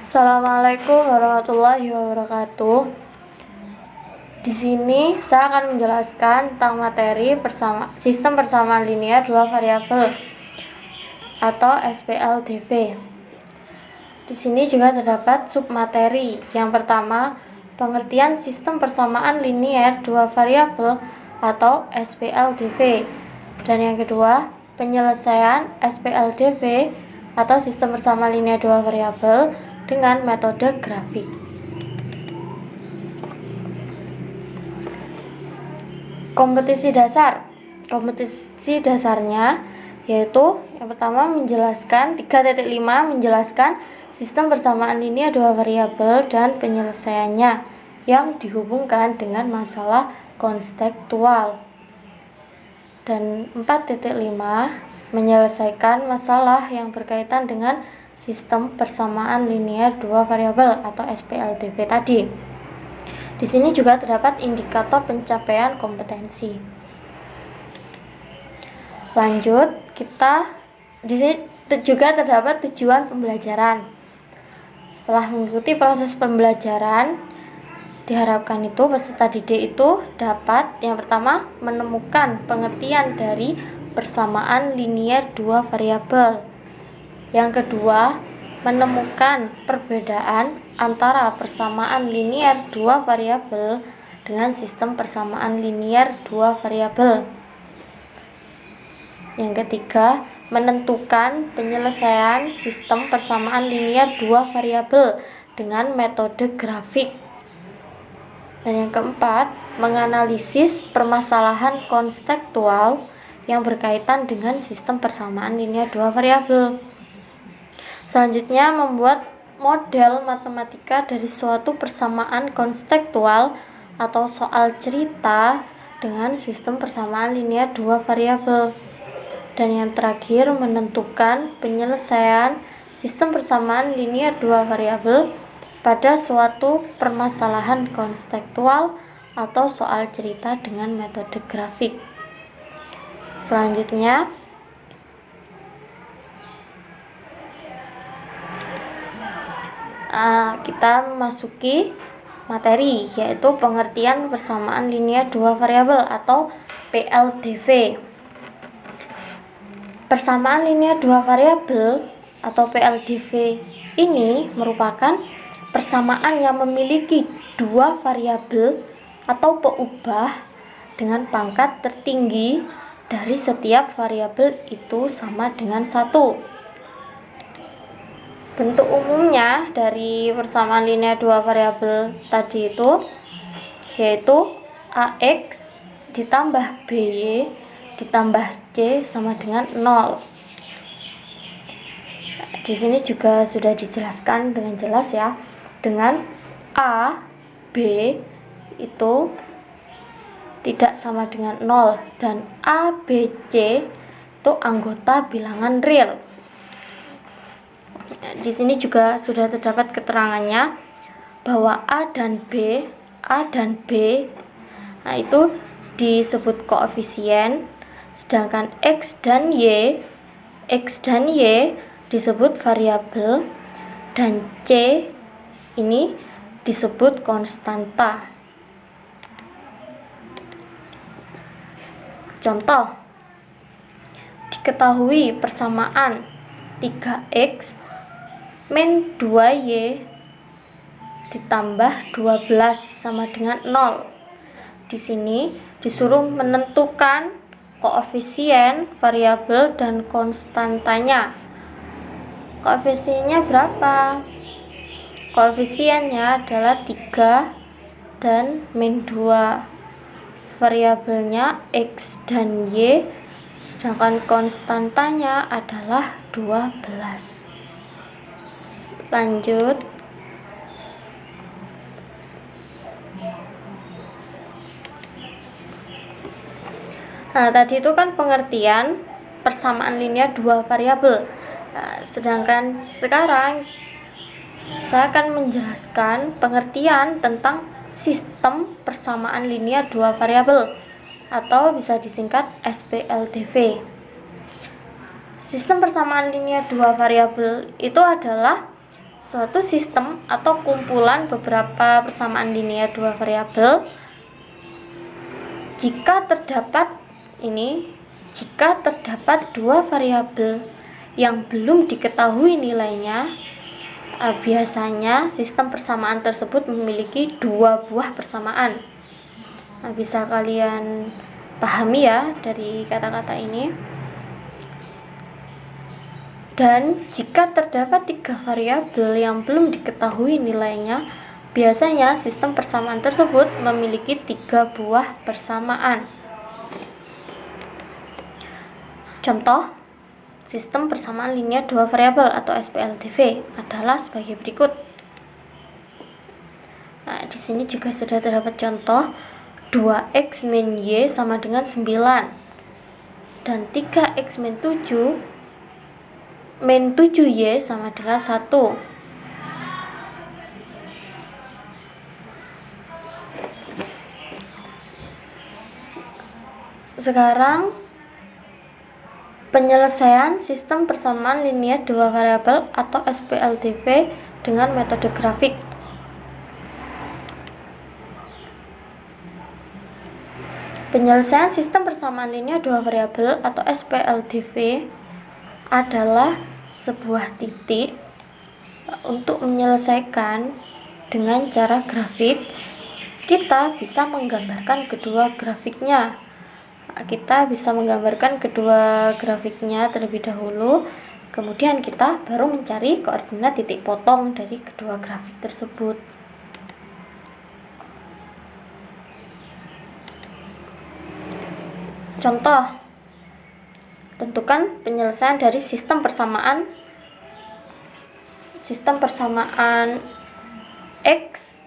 Assalamualaikum warahmatullahi wabarakatuh. Di sini saya akan menjelaskan tentang materi sistem persamaan linear dua variabel atau SPLDV. Di sini juga terdapat submateri. Yang pertama, pengertian sistem persamaan linear dua variabel atau SPLDV. Dan yang kedua, penyelesaian SPLDV atau sistem persamaan linear dua variabel dengan metode grafik. Kompetisi dasar. Kompetisi dasarnya yaitu yang pertama menjelaskan 3.5 menjelaskan sistem persamaan linear dua variabel dan penyelesaiannya yang dihubungkan dengan masalah konstektual. Dan 4.5 menyelesaikan masalah yang berkaitan dengan sistem persamaan linear dua variabel atau SPLDV tadi. Di sini juga terdapat indikator pencapaian kompetensi. Lanjut, di sini juga terdapat tujuan pembelajaran. Setelah mengikuti proses pembelajaran, diharapkan itu peserta didik itu dapat yang pertama menemukan pengertian dari persamaan linear dua variabel. Yang kedua, menemukan perbedaan antara persamaan linear dua variabel dengan sistem persamaan linear dua variabel. Yang ketiga, menentukan penyelesaian sistem persamaan linear dua variabel dengan metode grafik. Dan yang keempat, menganalisis permasalahan konstektual yang berkaitan dengan sistem persamaan linear dua variabel. Selanjutnya, membuat model matematika dari suatu persamaan konstektual atau soal cerita dengan sistem persamaan linear dua variabel. Dan yang terakhir, menentukan penyelesaian sistem persamaan linear dua variabel pada suatu permasalahan konstektual atau soal cerita dengan metode grafik. Selanjutnya, kita memasuki materi, yaitu pengertian persamaan linear dua variabel atau PLDV. Persamaan linear dua variabel atau PLDV ini merupakan persamaan yang memiliki dua variabel atau peubah dengan pangkat tertinggi dari setiap variabel itu sama dengan 1. Bentuk umumnya dari persamaan linear dua variabel tadi itu yaitu AX ditambah BY ditambah C sama dengan 0. Di sini juga sudah dijelaskan dengan jelas ya, dengan A, B itu tidak sama dengan 0 dan A, B, C itu anggota bilangan real. Di sini juga sudah terdapat keterangannya bahwa A dan B itu disebut koefisien, sedangkan X dan Y disebut variabel dan C ini disebut konstanta. Contoh, diketahui persamaan 3X min 2Y ditambah 12 sama dengan 0. Di sini disuruh menentukan koefisien, variabel, dan konstantanya. Koefisiennya berapa? Koefisiennya adalah 3 dan min 2. Variabelnya X dan Y, sedangkan konstantanya adalah 12. Lanjut, tadi itu kan pengertian persamaan linear dua variabel. Sedangkan sekarang saya akan menjelaskan pengertian tentang sistem persamaan linear dua variabel atau bisa disingkat SPLDV. Sistem persamaan linear dua variabel itu adalah suatu sistem atau kumpulan beberapa persamaan linear dua variabel jika terdapat dua variabel yang belum diketahui nilainya. Biasanya sistem persamaan tersebut memiliki dua buah persamaan. Bisa kalian pahami ya dari kata-kata ini. Dan jika terdapat tiga variabel yang belum diketahui nilainya, biasanya sistem persamaan tersebut memiliki tiga buah persamaan. Contoh sistem persamaan linear dua variabel atau SPLDV adalah sebagai berikut. Di sini juga sudah terdapat contoh 2x min y sama dengan 9 dan 3x min 7 min 7y sama dengan 1. Sekarang penyelesaian sistem persamaan linear dua variabel atau SPLDV dengan metode grafik. Penyelesaian sistem persamaan linear dua variabel atau SPLDV adalah sebuah titik untuk menyelesaikan dengan cara grafik. Kita bisa menggambarkan kedua grafiknya. Terlebih dahulu, kemudian kita baru mencari koordinat titik potong dari kedua grafik tersebut. Contoh, tentukan penyelesaian dari sistem persamaan x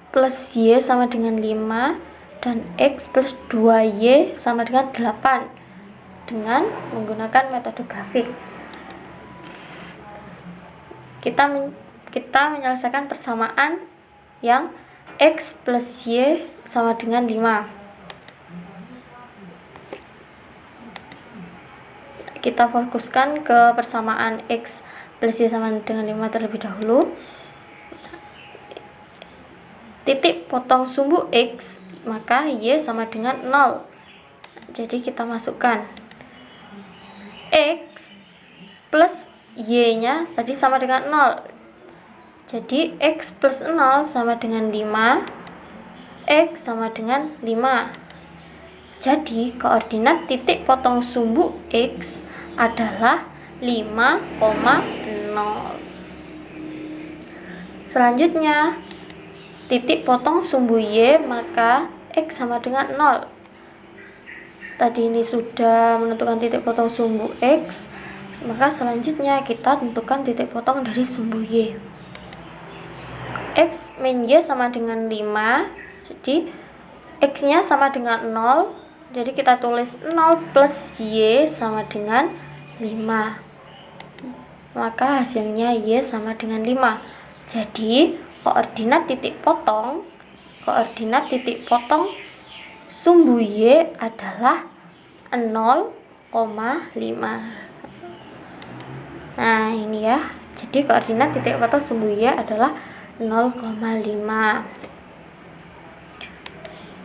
plus y sama dengan 5 dan x plus 2y sama dengan 8 dengan menggunakan metode grafik. Kita menyelesaikan persamaan yang x plus y sama dengan 5. Kita fokuskan ke persamaan x plus y sama dengan 5 terlebih dahulu. Titik potong sumbu x, maka y sama dengan 0. Jadi kita masukkan x plus y-nya tadi sama dengan 0. Jadi x plus 0 sama dengan 5, x sama dengan 5. Jadi koordinat titik potong sumbu x adalah 5,0. Selanjutnya, titik potong sumbu y, maka x sama dengan 0. Tadi ini sudah menentukan titik potong sumbu x, maka selanjutnya kita tentukan titik potong dari sumbu y. X min y sama dengan 5, jadi x nya sama dengan 0, jadi kita tulis 0 plus y sama dengan 5, maka hasilnya y sama dengan 5. Jadi koordinat titik potong sumbu y adalah 0,5. Nah ini ya, jadi koordinat titik potong sumbu y adalah 0,5.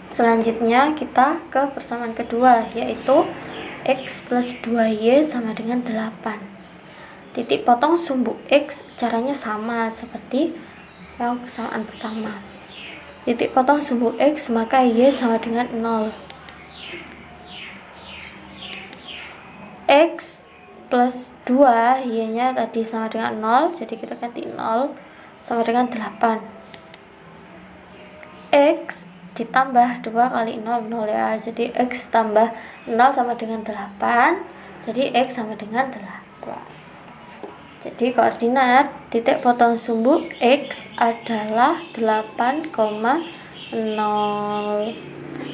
Selanjutnya kita ke persamaan kedua, yaitu x plus 2y sama dengan 8. Titik potong sumbu x caranya sama seperti yang persamaan pertama. Titik potong sumbu x, maka y sama dengan 0. X plus 2, y nya tadi sama dengan 0, jadi kita ganti 0 sama dengan 8. X ditambah 2 kali 0, 0 ya, jadi x tambah 0 sama dengan 8, jadi x sama dengan 8. Jadi koordinat titik potong sumbu x adalah 8,0.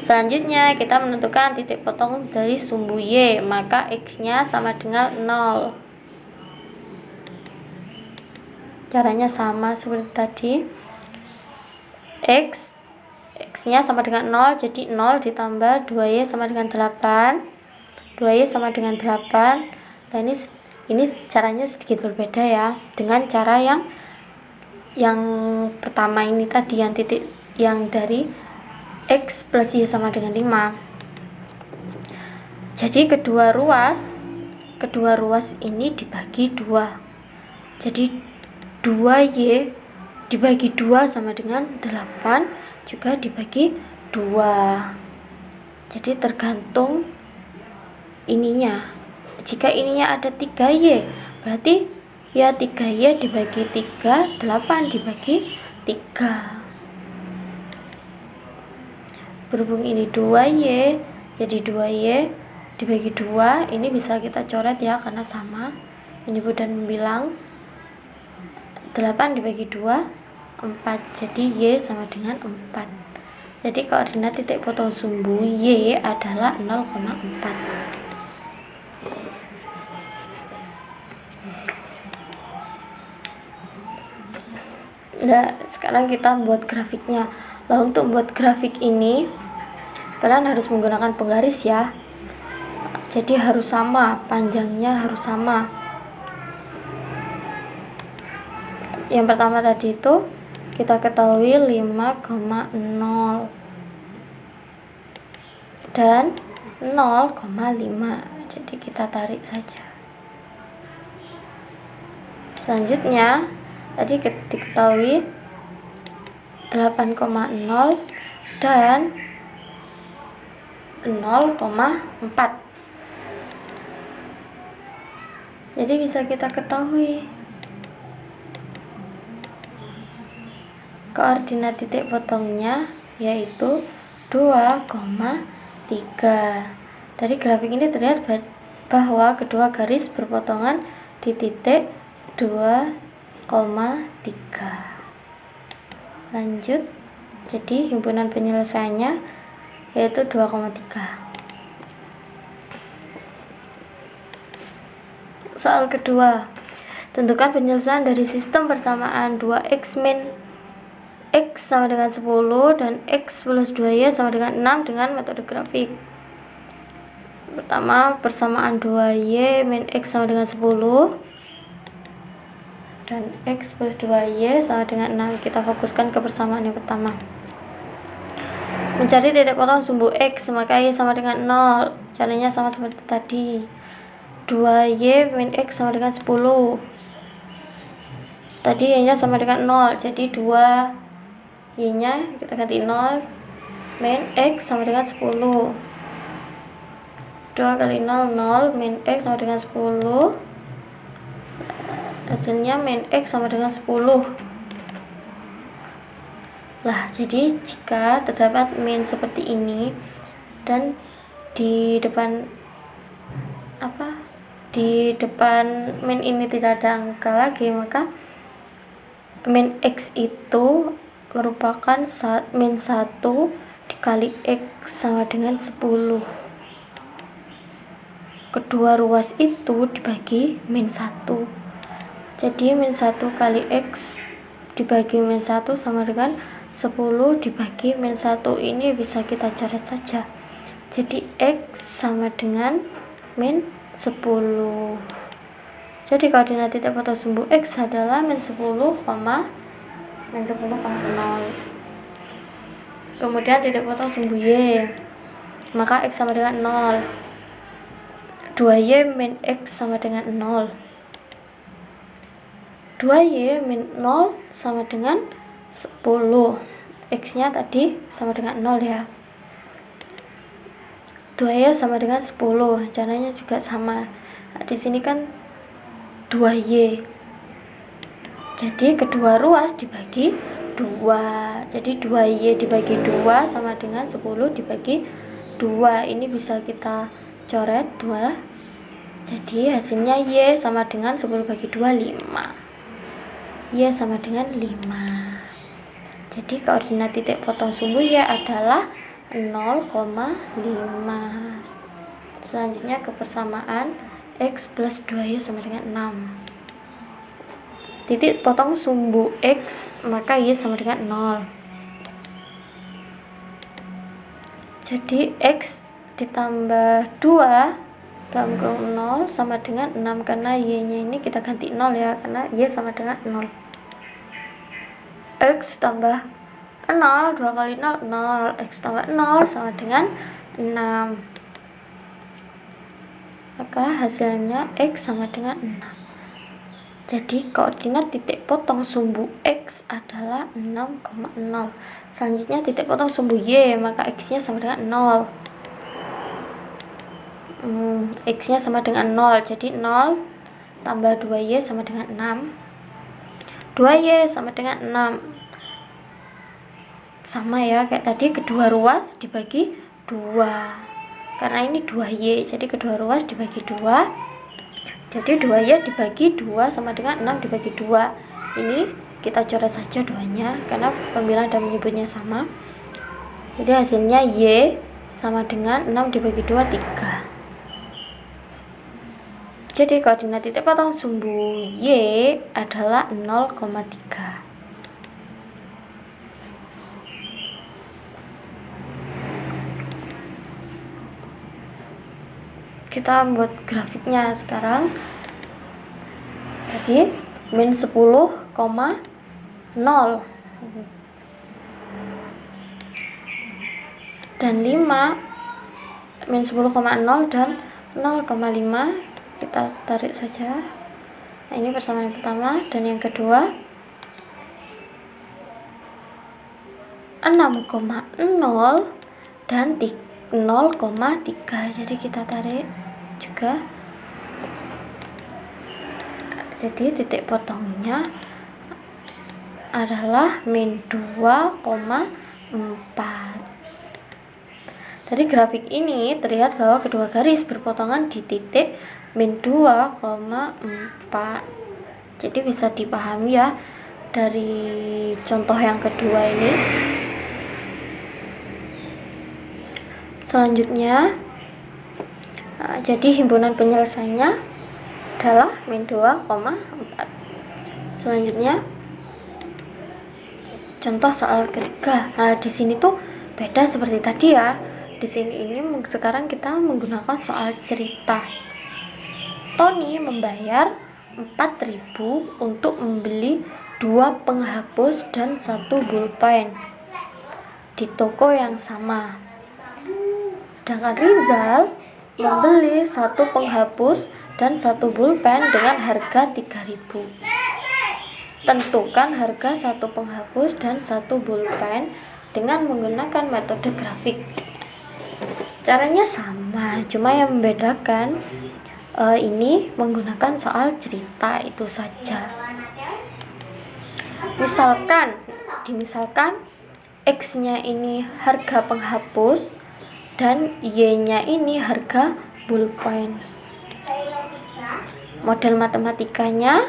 Selanjutnya kita menentukan titik potong dari sumbu y, maka x nya sama dengan 0. Caranya sama seperti tadi. X nya sama dengan 0, jadi 0 ditambah 2y sama dengan 8. 2y sama dengan 8. Dan ini Ini caranya sedikit berbeda ya dengan cara yang pertama ini tadi, yang titik yang dari X plus Y sama dengan 5. Jadi kedua ruas ini dibagi 2. Jadi 2Y dibagi 2 sama dengan 8 juga dibagi 2. Jadi tergantung ininya. Jika ininya ada 3Y, berarti ya 3Y dibagi 3, 8 dibagi 3. Berhubung ini 2Y, jadi 2Y dibagi 2, ini bisa kita coret ya karena sama, menyebut dan membilang. 8 dibagi 2, 4, jadi Y sama dengan 4. Jadi koordinat titik potong sumbu Y adalah 0,4. Nah, sekarang kita membuat grafiknya. Nah, untuk membuat grafik ini kalian harus menggunakan penggaris ya. Jadi harus sama, panjangnya harus sama. Yang pertama tadi itu kita ketahui 5,0 dan 0,5. Jadi kita tarik saja. Selanjutnya tadi diketahui 8,0 dan 0,4. Jadi bisa kita ketahui koordinat titik potongnya yaitu 2,3. Dari grafik ini terlihat bahwa kedua garis berpotongan di titik 2,3. Lanjut, jadi himpunan penyelesaiannya yaitu 2,3. Soal kedua, tentukan penyelesaian dari sistem persamaan 2x min X sama dengan 10 dan X plus 2Y sama dengan 6 dengan metode grafik. Pertama, persamaan 2Y min X sama dengan 10 dan X plus 2Y sama dengan 6. Kita fokuskan ke persamaan yang pertama. Mencari titik potong sumbu X, maka Y sama dengan 0. Caranya sama seperti tadi. 2Y min X sama dengan 10. Tadi Y-nya sama dengan 0, jadi 2 Y-nya kita ganti 0, min X sama dengan 10. 2 kali 0, 0, min X sama dengan 10. Hasilnya min X sama dengan 10. Lah, jadi jika terdapat min seperti ini dan di depan min ini tidak ada angka lagi, maka min X itu merupakan min 1 dikali X sama dengan 10. Kedua ruas itu dibagi min 1. Jadi min 1 kali X dibagi min 1 sama dengan 10 dibagi min 1. Ini bisa kita coret saja. Jadi X sama dengan min 10. Jadi koordinat titik potong sumbu X adalah min 10,0. Kemudian titik potong sumbu Y, maka X sama dengan 0. 2Y min X sama dengan 0. 2Y min 0 sama dengan 10. X nya tadi sama dengan 0 ya. 2Y sama dengan 10. Caranya juga sama. Nah, di sini kan 2Y. Jadi kedua ruas dibagi 2. Jadi 2Y dibagi 2 sama dengan 10 dibagi 2. Ini bisa kita coret 2. Jadi hasilnya Y sama dengan 10 bagi 2, 5. Y sama dengan 5. Jadi koordinat titik potong sumbu Y adalah 0,5. Selanjutnya ke persamaan X plus 2Y sama dengan 6. Titik potong sumbu X, maka Y sama dengan 0. Jadi X ditambah 2 dalam kurung 0 sama dengan 6, karena y-nya ini kita ganti 0 ya, karena y sama dengan 0. X tambah 0, 2 kali 0, 0. X tambah 0 sama dengan 6. Maka hasilnya X sama dengan 6. Jadi koordinat titik potong sumbu X adalah 6,0. Selanjutnya titik potong sumbu Y, maka X-nya sama dengan 0. X-nya sama dengan 0, jadi 0 tambah 2Y sama dengan 6. 2Y sama dengan 6. Sama ya, kayak tadi, kedua ruas dibagi 2. Karena ini 2Y, jadi kedua ruas dibagi 2. Jadi 2Y dibagi 2 sama dengan 6 dibagi 2. Ini kita coret saja 2-nya, karena pembilang dan menyebutnya sama. Jadi hasilnya Y sama dengan 6 dibagi 2, 3. Jadi koordinat titik potong sumbu Y adalah 0,3. Kita membuat grafiknya sekarang. Jadi min 10,0 dan 5, min 10,0 dan 0,5 kita tarik saja. Nah, ini persamaan yang pertama, dan yang kedua 6,0 dan 0,3. Jadi kita tarik juga. Jadi titik potongnya adalah min 2,4. Dari grafik ini terlihat bahwa kedua garis berpotongan di titik min 2,4. Jadi bisa dipahami ya dari contoh yang kedua ini. Selanjutnya, jadi himpunan penyelesaiannya adalah min 2,4. Selanjutnya, contoh soal ketiga. Nah, di sini tuh beda seperti tadi ya. Di sini sekarang kita menggunakan soal cerita. Tony membayar 4.000 untuk membeli 2 penghapus dan 1 pulpen di toko yang sama. Sedangkan Rizal membeli 1 penghapus dan 1 pulpen dengan harga 3.000. Tentukan harga 1 penghapus dan 1 pulpen dengan menggunakan metode grafik. Caranya sama, cuma yang membedakan ini menggunakan soal cerita itu saja. Misalkan X-nya ini harga penghapus dan Y-nya ini harga pulpen. Model matematikanya,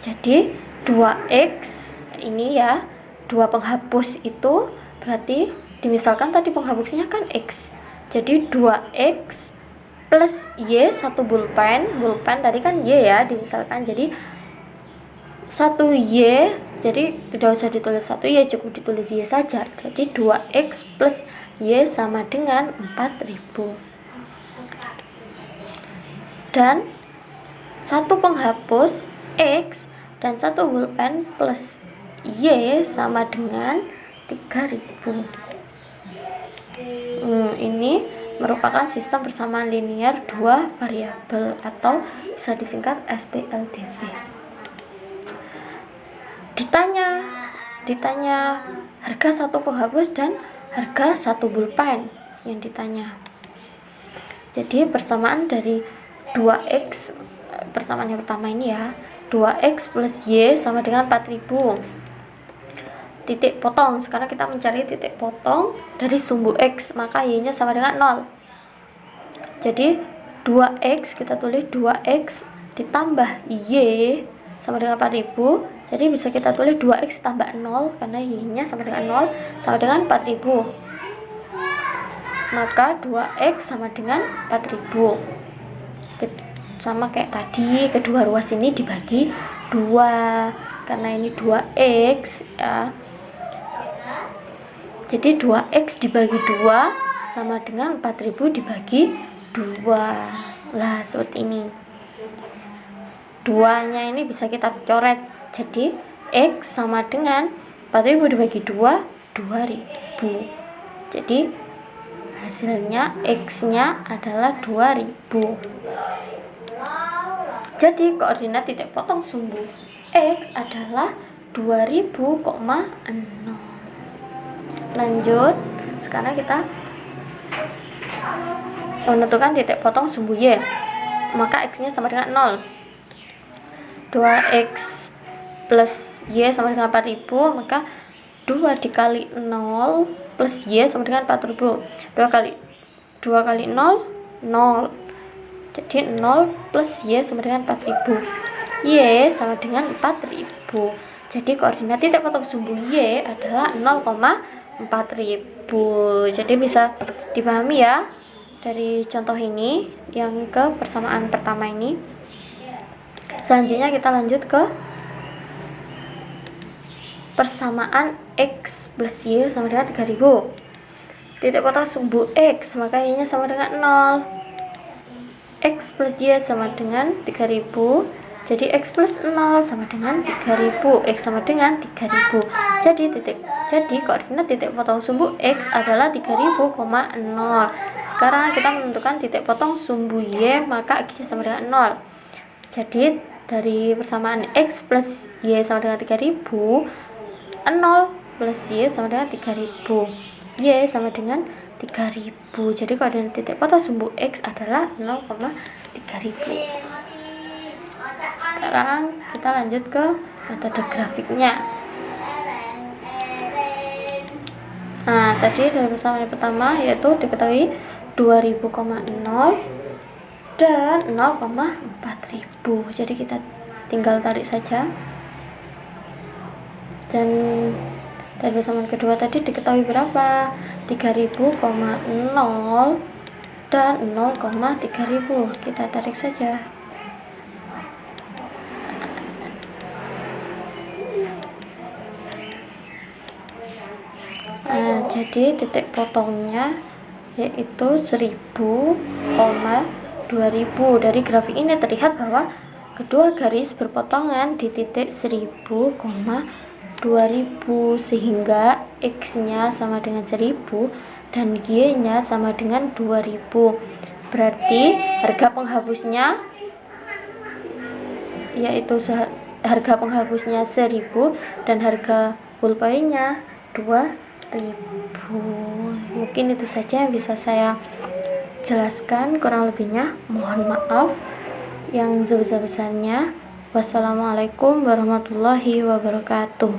jadi 2X ini ya, 2 penghapus itu berarti dimisalkan tadi penghapusnya kan X, jadi 2X plus Y 1 pulpen tadi kan Y ya dimisalkan, jadi 1Y, jadi tidak usah ditulis 1Y, cukup ditulis Y saja. Jadi 2X plus Y sama dengan 4.000. Dan 1 penghapus X dan 1 pulpen plus Y sama dengan 3.000. Ini merupakan sistem persamaan linear 2 variabel atau bisa disingkat SPLDV. Ditanya harga 1 penghapus dan harga 1 pulpen yang ditanya. Jadi persamaan dari 2X, persamaan yang pertama ini ya, 2X plus Y sama dengan 4.000. Titik potong, sekarang kita mencari titik potong dari sumbu X, maka Y-nya sama dengan 0. Jadi 2X, kita tulis 2X ditambah Y sama dengan 4.000. Jadi bisa kita tulis 2X tambah 0, karena Y-nya sama dengan 0, sama dengan 4.000. Maka 2X sama dengan 4.000. Sama kayak tadi, kedua ruas ini dibagi 2, karena ini 2X ya. Jadi 2X dibagi 2 sama dengan 4.000 dibagi 2. Lah seperti ini. 2-nya ini bisa kita coret. Jadi X sama dengan 4.000 dibagi 2, 2.000. Jadi hasilnya X-nya adalah 2.000. Jadi koordinat titik potong sumbu X adalah 2000,0. Lanjut, sekarang kita menentukan titik potong sumbu Y. Maka X-nya sama dengan 0. 2X plus Y sama dengan 4.000, maka 2 dikali 0 plus Y sama dengan 4.000. 2 kali 0, 0. Jadi 0 plus Y sama dengan 4.000. Y sama dengan 4.000. Jadi koordinat titik potong sumbu Y adalah 0,4000. Jadi bisa dipahami ya dari contoh ini yang ke persamaan pertama ini. Selanjutnya kita lanjut ke persamaan X plus Y sama dengan 3000. Titik potong sumbu X, maka Y-nya sama dengan 0. X plus Y sama dengan 3000. Jadi X plus 0 sama dengan 3000. X sama dengan 3000. Jadi koordinat titik potong sumbu X adalah 3000,0. Sekarang kita menentukan titik potong sumbu Y, maka X-nya sama dengan 0. Jadi dari persamaan X plus Y sama dengan 3000, 0 plus Y sama dengan 3000. Y sama dengan 3000. Jadi koordinat titik potong sumbu X adalah 0,3000. Sekarang kita lanjut ke metode grafiknya. Nah, tadi dari persamaan yang pertama yaitu diketahui 2000,0 dan 0,4000. Jadi kita tinggal tarik saja. Dan dari persamaan kedua tadi diketahui berapa? 3000,0 dan 0,3000. Kita tarik saja. Nah, jadi titik potongnya yaitu 1000,2000. Dari grafik ini terlihat bahwa kedua garis berpotongan di titik 1000,2000 sehingga X-nya sama dengan 1000 dan Y-nya sama dengan 2000. Berarti harga penghapusnya yaitu harga penghapusnya 1000 dan harga pulpennya 2000. Mungkin itu saja yang bisa saya jelaskan, kurang lebihnya mohon maaf yang sebesar-besarnya. Wassalamualaikum warahmatullahi wabarakatuh.